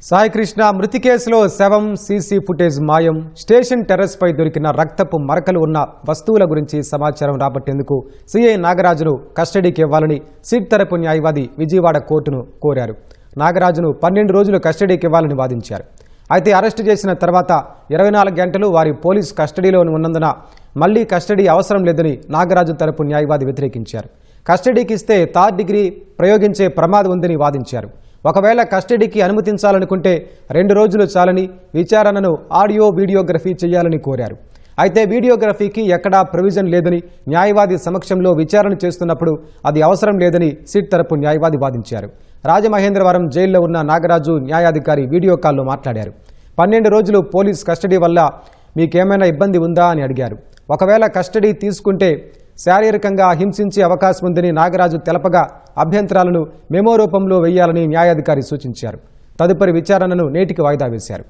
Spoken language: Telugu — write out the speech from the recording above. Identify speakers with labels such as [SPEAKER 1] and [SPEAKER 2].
[SPEAKER 1] సాయి కృష్ణ మృతి కేసులో శవం సీసీ ఫుటేజ్ మాయం. స్టేషన్ టెర్రస్ పై దొరికిన రక్తపు మరకలు ఉన్న వస్తువుల గురించి సమాచారం రాబట్టేందుకు సీఐ నాగరాజును కస్టడీకి ఇవ్వాలని సిట్ తరపు న్యాయవాది విజయవాడ కోర్టును కోరారు. నాగరాజును 12 రోజులు కస్టడీకి ఇవ్వాలని వాదించారు. అయితే అరెస్టు చేసిన తర్వాత 24 గంటలు వారి పోలీసు కస్టడీలో ఉన్నందున మళ్లీ కస్టడీ అవసరం లేదని నాగరాజు తరపు న్యాయవాది వ్యతిరేకించారు. కస్టడీకి ఇస్తే థర్డ్ డిగ్రీ ప్రయోగించే ప్రమాదం ఉందని వాదించారు. ఒకవేళ కస్టడీకి అనుమతించాలనుకుంటే 2 రోజులు చాలని విచారణను ఆడియో వీడియోగ్రఫీ చేయాలని కోరారు. అయితే వీడియోగ్రఫీకి ఎక్కడా ప్రొవిజన్ లేదని న్యాయవాది సమక్షంలో విచారణ చేస్తున్నప్పుడు అది అవసరం లేదని సిట్ తరపు న్యాయవాది వాదించారు. రాజమహేంద్రవరం జైల్లో ఉన్న నాగరాజు న్యాయాధికారి వీడియో కాల్లో మాట్లాడారు. 12 రోజులు పోలీస్ కస్టడీ వల్ల మీకేమైనా ఇబ్బంది ఉందా అని అడిగారు. ఒకవేళ కస్టడీ తీసుకుంటే శారీరకంగా హింసించే అవకాశం ఉందని నాగరాజు తెలపగా అభ్యంతరాలను మెమో రూపంలో వేయాలని న్యాయాధికారి సూచించారు. తదుపరి విచారణను నేటికి వాయిదా వేశారు.